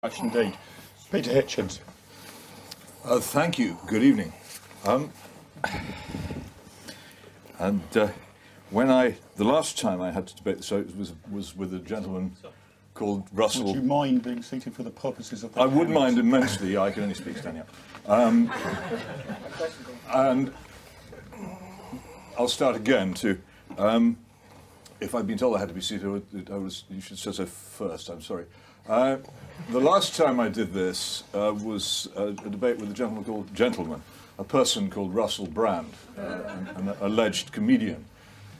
Much indeed. Peter Hitchens. Thank you. Good evening. The last time I had to debate this was with a gentleman called Russell. Would you mind being seated for the purposes of the I would mind immensely. I can only speak standing up. And I'll start again too. If I'd been told I had to be seated, you should say so first. I'm sorry. The last time I did this was a debate with a person called Russell Brand, an alleged comedian,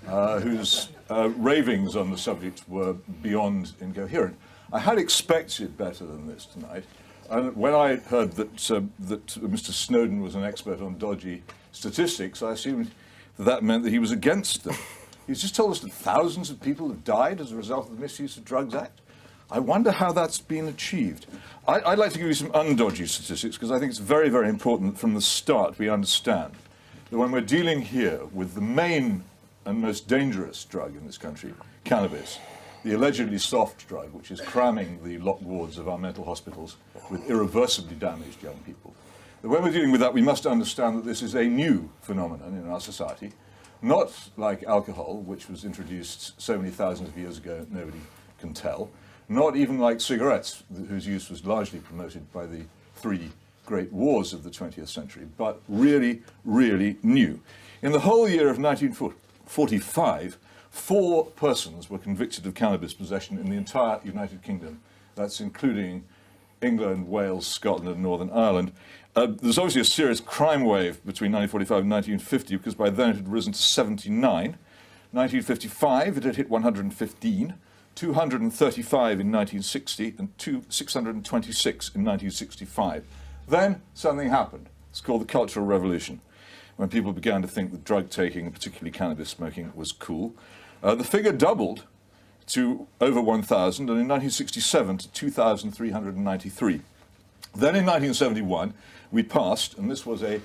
whose ravings on the subject were beyond incoherent. I had expected better than this tonight, and when I heard that Mr. Snowden was an expert on dodgy statistics, I assumed that meant that he was against them. He's just told us that thousands of people have died as a result of the Misuse of Drugs Act. I wonder how that's been achieved. I'd like to give you some undodgy statistics because I think it's very, very important that from the start we understand that when we're dealing here with the main and most dangerous drug in this country, cannabis, the allegedly soft drug which is cramming the locked wards of our mental hospitals with irreversibly damaged young people, that when we're dealing with that we must understand that this is a new phenomenon in our society, not like alcohol, which was introduced so many thousands of years ago nobody can tell, not even like cigarettes, whose use was largely promoted by the three great wars of the 20th century, but really, really new. In the whole year of 1945, 4 persons were convicted of cannabis possession in the entire United Kingdom. That's including England, Wales, Scotland and Northern Ireland. There's obviously a serious crime wave between 1945 and 1950, because by then it had risen to 79. 1955, it had hit 115. 235 in 1960 and 626 in 1965. Then something happened. It's called the Cultural Revolution, when people began to think that drug taking, and particularly cannabis smoking, was cool. The figure doubled to over 1,000, and in 1967 to 2,393. Then in 1971, we passed, and this was a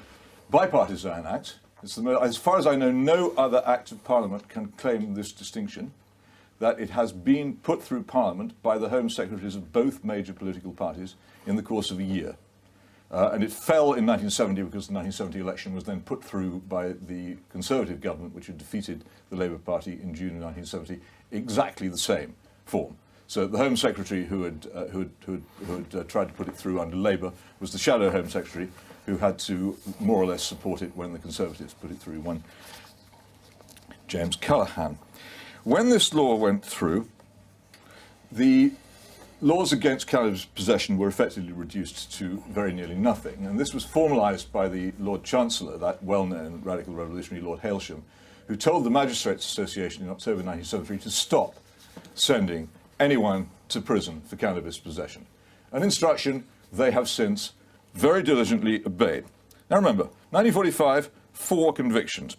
bipartisan act. As far as I know, no other act of Parliament can claim this distinction, that it has been put through Parliament by the Home Secretaries of both major political parties in the course of a year. And it fell in 1970 because the 1970 election was then put through by the Conservative government, which had defeated the Labour Party in June of 1970, exactly the same form. So the Home Secretary who had tried to put it through under Labour was the Shadow Home Secretary, who had to more or less support it when the Conservatives put it through, one James Callaghan. When this law went through, the laws against cannabis possession were effectively reduced to very nearly nothing. And this was formalised by the Lord Chancellor, that well-known radical revolutionary Lord Hailsham, who told the Magistrates Association in October 1973 to stop sending anyone to prison for cannabis possession. An instruction they have since very diligently obeyed. Now remember, 1945, 4 convictions.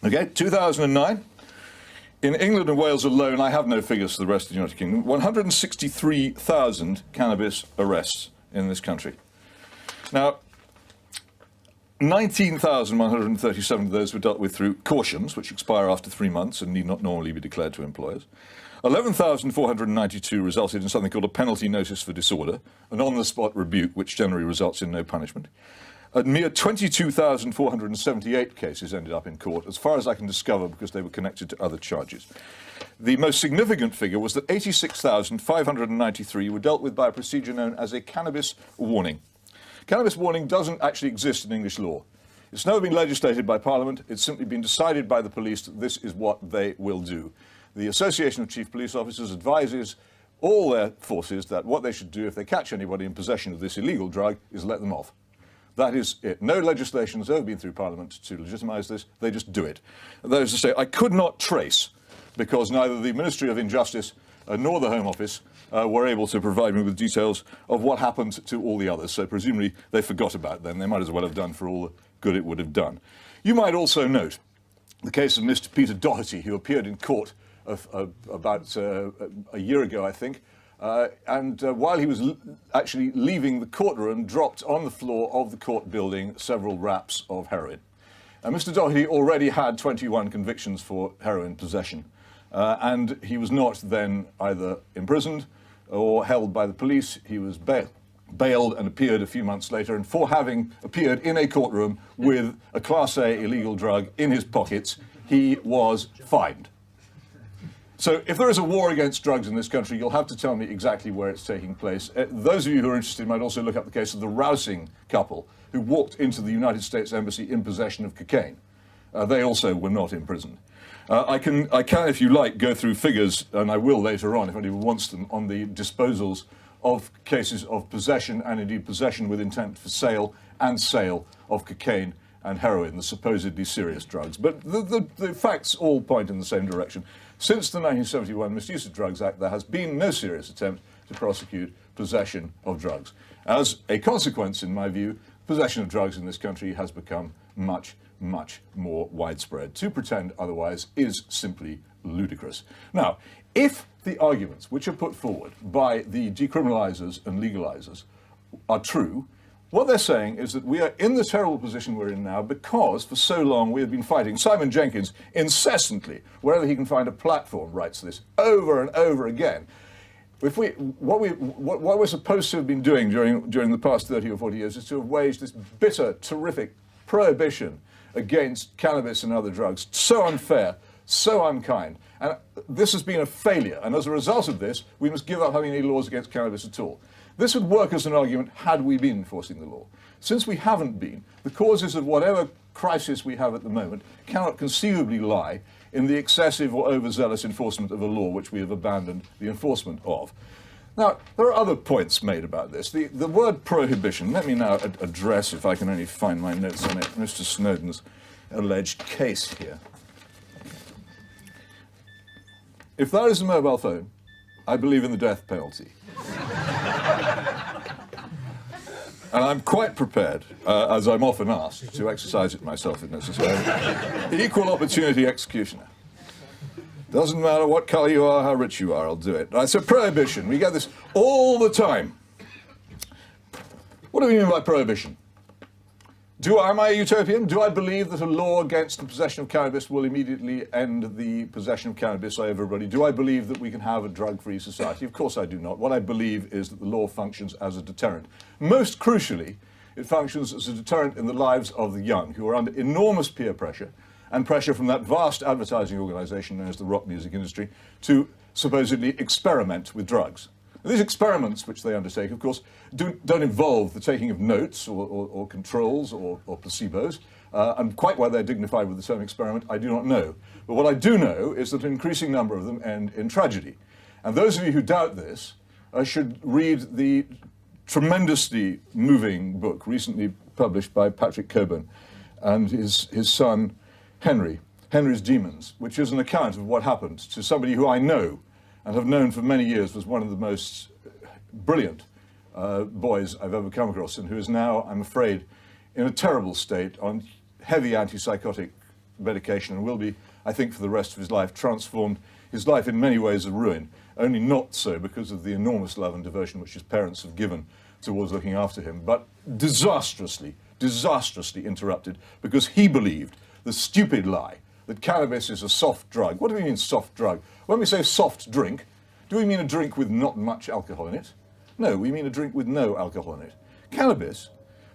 Okay, 2009, in England and Wales alone, I have no figures for the rest of the United Kingdom, 163,000 cannabis arrests in this country. Now, 19,137 of those were dealt with through cautions, which expire after 3 months and need not normally be declared to employers. 11,492 resulted in something called a penalty notice for disorder, an on-the-spot rebuke, which generally results in no punishment. A mere 22,478 cases ended up in court, as far as I can discover, because they were connected to other charges. The most significant figure was that 86,593 were dealt with by a procedure known as a cannabis warning. Cannabis warning doesn't actually exist in English law. It's never been legislated by Parliament. It's simply been decided by the police that this is what they will do. The Association of Chief Police Officers advises all their forces that what they should do if they catch anybody in possession of this illegal drug is let them off. That is it. No legislation has ever been through Parliament to legitimise this. They just do it. That is to say, I could not trace, because neither the Ministry of Injustice nor the Home Office were able to provide me with details of what happened to all the others. So presumably they forgot about them. They might as well have done for all the good it would have done. You might also note the case of Mr. Peter Doherty, who appeared in court about a year ago, I think, while he was actually leaving the courtroom, dropped on the floor of the court building several wraps of heroin. Mr. Doherty already had 21 convictions for heroin possession, and he was not then either imprisoned or held by the police. He was bailed and appeared a few months later, and for having appeared in a courtroom with a Class A illegal drug in his pockets, he was fined. So if there is a war against drugs in this country, you'll have to tell me exactly where it's taking place. Those of you who are interested might also look up the case of the Rousing couple who walked into the United States Embassy in possession of cocaine. They also were not imprisoned. I can, if you like, go through figures, and I will later on if anyone wants them, on the disposals of cases of possession and indeed possession with intent for sale and sale of cocaine and heroin, the supposedly serious drugs. But the facts all point in the same direction. Since the 1971 Misuse of Drugs Act, there has been no serious attempt to prosecute possession of drugs. As a consequence, in my view, possession of drugs in this country has become much, much more widespread. To pretend otherwise is simply ludicrous. Now, if the arguments which are put forward by the decriminalisers and legalisers are true, what they're saying is that we are in the terrible position we're in now because for so long we have been fighting. Simon Jenkins incessantly, wherever he can find a platform, writes this over and over again. If what we're supposed to have been doing during the past 30 or 40 years is to have waged this bitter, terrific prohibition against cannabis and other drugs. So unfair, so unkind. And this has been a failure. And as a result of this, we must give up having any laws against cannabis at all. This would work as an argument had we been enforcing the law. Since we haven't been, the causes of whatever crisis we have at the moment cannot conceivably lie in the excessive or overzealous enforcement of a law which we have abandoned the enforcement of. Now, there are other points made about this. The word prohibition, let me now address, if I can only find my notes on it, Mr. Snowden's alleged case here. If that is a mobile phone, I believe in the death penalty. And I'm quite prepared, as I'm often asked, to exercise it myself if necessary. Equal opportunity executioner. Doesn't matter what colour you are, how rich you are, I'll do it. So prohibition, we get this all the time. What do we mean by prohibition? Am I a utopian? Do I believe that a law against the possession of cannabis will immediately end the possession of cannabis by everybody? Do I believe that we can have a drug-free society? Of course I do not. What I believe is that the law functions as a deterrent. Most crucially, it functions as a deterrent in the lives of the young, who are under enormous peer pressure and pressure from that vast advertising organisation known as the rock music industry to supposedly experiment with drugs. These experiments which they undertake, of course, don't involve the taking of notes or controls or placebos, and quite why they're dignified with the term experiment, I do not know. But what I do know is that an increasing number of them end in tragedy. And those of you who doubt this should read the tremendously moving book recently published by Patrick Cockburn and his son Henry, Henry's Demons, which is an account of what happened to somebody who I know and have known for many years was one of the most brilliant boys I've ever come across, and who is now, I'm afraid, in a terrible state on heavy antipsychotic medication and will be, I think, for the rest of his life, transformed his life in many ways a ruin, only not so because of the enormous love and devotion which his parents have given towards looking after him, but disastrously interrupted because he believed the stupid lie that cannabis is a soft drug. What do we mean soft drug? When we say soft drink, do we mean a drink with not much alcohol in it? No, we mean a drink with no alcohol in it. Cannabis,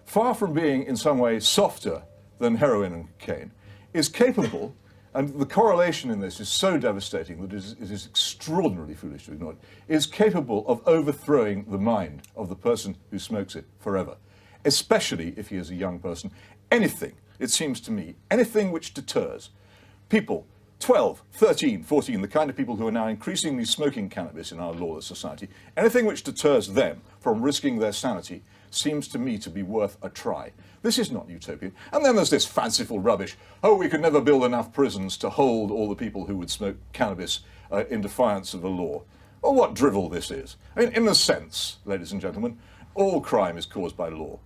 far from being in some way softer than heroin and cocaine, is capable, and the correlation in this is so devastating that it is extraordinarily foolish to ignore it, is capable of overthrowing the mind of the person who smokes it forever, especially if he is a young person. Anything, it seems to me, anything which deters people 12, 13, 14, the kind of people who are now increasingly smoking cannabis in our lawless society, anything which deters them from risking their sanity seems to me to be worth a try. This is not utopian. And then there's this fanciful rubbish. Oh, we could never build enough prisons to hold all the people who would smoke cannabis in defiance of the law. Well, what drivel this is. I mean, in a sense, ladies and gentlemen, all crime is caused by law.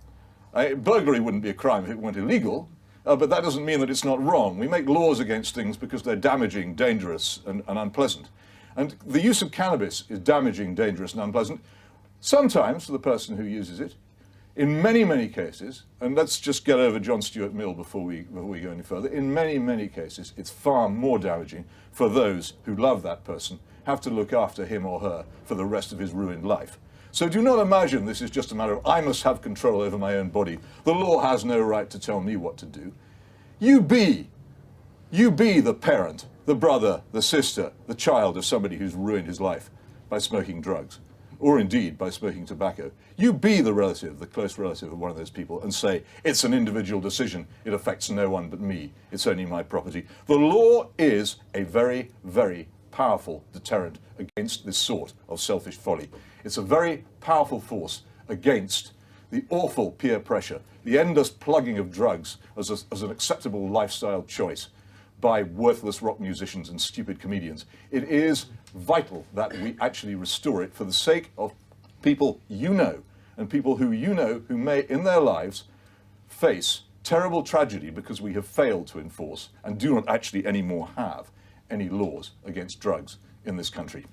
Burglary wouldn't be a crime if it weren't illegal. But that doesn't mean that it's not wrong. We make laws against things because they're damaging, dangerous, and unpleasant. And the use of cannabis is damaging, dangerous, and unpleasant, sometimes for the person who uses it. In many, many cases, and let's just get over John Stuart Mill before we go any further, in many, many cases, it's far more damaging for those who love that person have to look after him or her for the rest of his ruined life. So do not imagine this is just a matter of I must have control over my own body. The law has no right to tell me what to do. You be the parent, the brother, the sister, the child of somebody who's ruined his life by smoking drugs, or indeed by smoking tobacco. You be the relative, the close relative of one of those people, and say, it's an individual decision, it affects no one but me, it's only my property. The law is a very, very powerful deterrent against this sort of selfish folly. It's a very powerful force against the awful peer pressure, the endless plugging of drugs as an acceptable lifestyle choice by worthless rock musicians and stupid comedians. It is vital that we actually restore it for the sake of people you know, and people who you know who may in their lives face terrible tragedy because we have failed to enforce and do not actually anymore have any laws against drugs in this country.